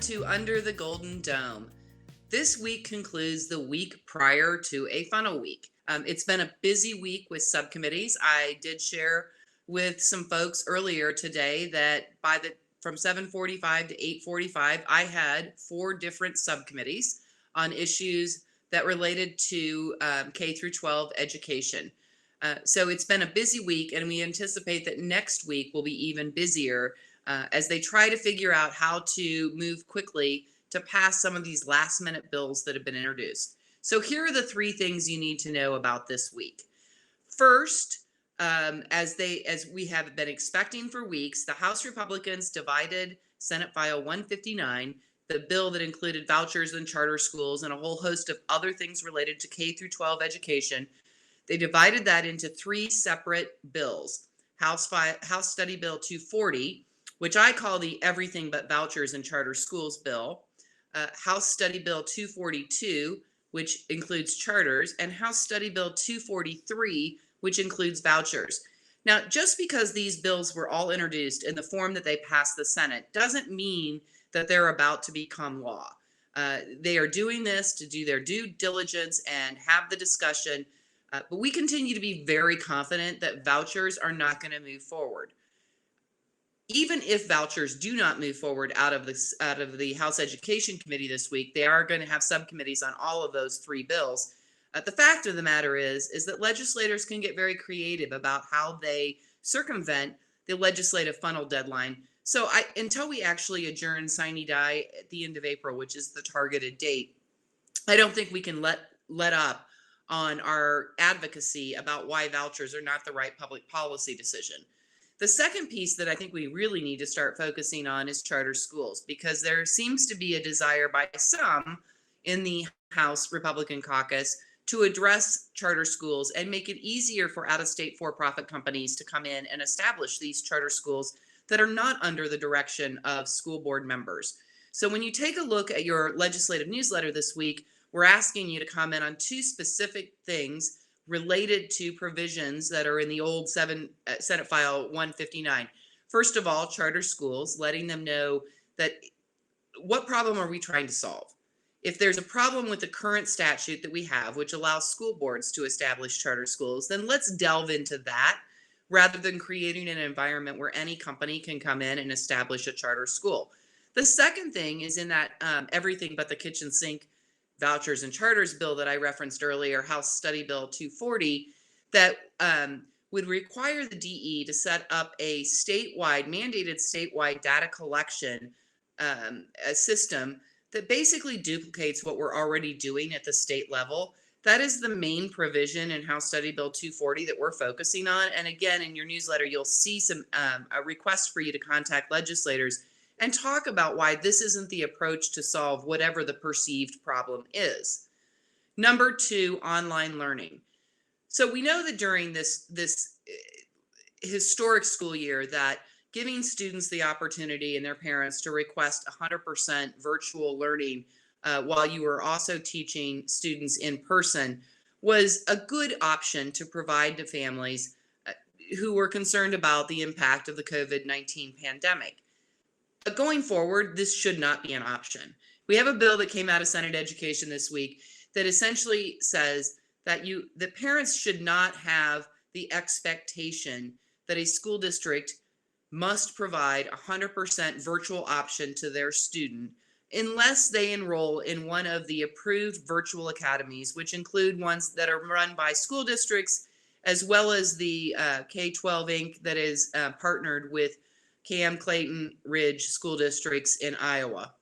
to Under the Golden Dome. This week concludes the week prior to a funnel week. It's been a busy week with subcommittees. I did share with some folks earlier today that from 7:45 to 8:45, I had 4 different subcommittees on issues that related to K through 12 education. So it's been a busy week, and we anticipate that next week will be even busier as they try to figure out how to move quickly to pass some of these last minute bills that have been introduced. So here are the 3 things you need to know about this week. First, as we have been expecting for weeks, the House Republicans divided Senate File 159, the bill that included vouchers and charter schools and a whole host of other things related to K through 12 education. They divided that into 3 separate bills. House Study Bill 240, which I call the Everything But Vouchers and Charter Schools bill, House Study Bill 242, which includes charters, and House Study Bill 243, which includes vouchers. Now, just because these bills were all introduced in the form that they passed the Senate doesn't mean that they're about to become law. They are doing this to do their due diligence and have the discussion, but we continue to be very confident that vouchers are not going to move forward. Even if vouchers do not move forward out of the House Education Committee this week, they are going to have subcommittees on all of those 3 bills. The fact of the matter is that legislators can get very creative about how they circumvent the legislative funnel deadline. So until we actually adjourn sine die at the end of April, which is the targeted date, I don't think we can let up on our advocacy about why vouchers are not the right public policy decision. The second piece that I think we really need to start focusing on is charter schools, because there seems to be a desire by some in the House Republican caucus to address charter schools and make it easier for out-of-state for-profit companies to come in and establish these charter schools that are not under the direction of school board members. So when you take a look at your legislative newsletter this week, we're asking you to comment on 2 specific things related to provisions that are in the old Senate File 159. First of all, charter schools, letting them know that what problem are we trying to solve? If there's a problem with the current statute that we have, which allows school boards to establish charter schools, then let's delve into that rather than creating an environment where any company can come in and establish a charter school. The second thing is in that Everything But the Kitchen Sink Vouchers and Charters bill that I referenced earlier, House Study Bill 240, that would require the DE to set up a mandated statewide data collection system that basically duplicates what we're already doing at the state level. That is the main provision in House Study Bill 240 that we're focusing on. And again, in your newsletter, you'll see a request for you to contact legislators and talk about why this isn't the approach to solve whatever the perceived problem is. Number 2, online learning. So we know that during this historic school year that giving students the opportunity and their parents to request 100% virtual learning while you were also teaching students in person was a good option to provide to families who were concerned about the impact of the COVID-19 pandemic. But going forward, this should not be an option. We have a bill that came out of Senate Education this week that essentially says that the parents should not have the expectation that a school district must provide 100% virtual option to their student unless they enroll in one of the approved virtual academies, which include ones that are run by school districts, as well as the K-12 Inc. that is partnered with Cam, Clayton, Ridge school districts in Iowa.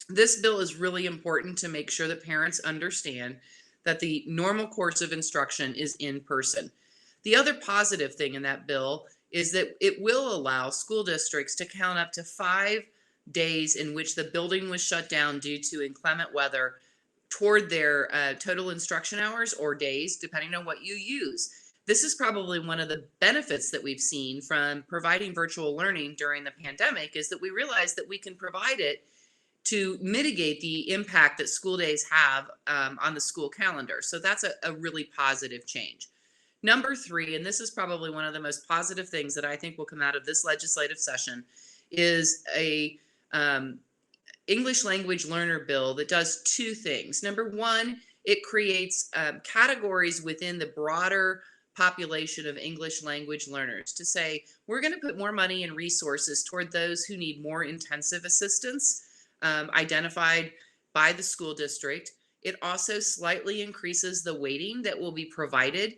This bill is really important to make sure that parents understand that the normal course of instruction is in person. The other positive thing in that bill is that it will allow school districts to count up to 5 days in which the building was shut down due to inclement weather toward their total instruction hours or days, depending on what you use. This is probably one of the benefits that we've seen from providing virtual learning during the pandemic, is that we realize that we can provide it to mitigate the impact that school days have on the school calendar. So that's a really positive change. Number 3, and this is probably one of the most positive things that I think will come out of this legislative session, is a English language learner bill that does two things. Number one, it creates categories within the broader population of English language learners to say, we're going to put more money and resources toward those who need more intensive assistance identified by the school district. It also slightly increases the weighting that will be provided.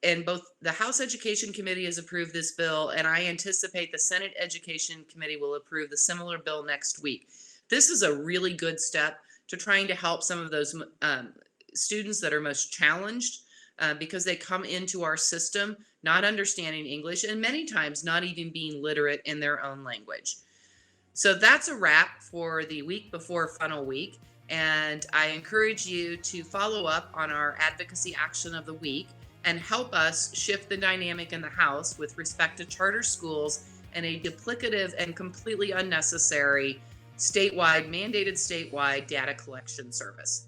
And both the House Education Committee has approved this bill, and I anticipate the Senate Education Committee will approve the similar bill next week. This is a really good step to trying to help some of those students that are most challenged because they come into our system not understanding English and many times not even being literate in their own language. So that's a wrap for the week before Funnel Week. And I encourage you to follow up on our advocacy action of the week and help us shift the dynamic in the House with respect to charter schools and a duplicative and completely unnecessary mandated statewide data collection service.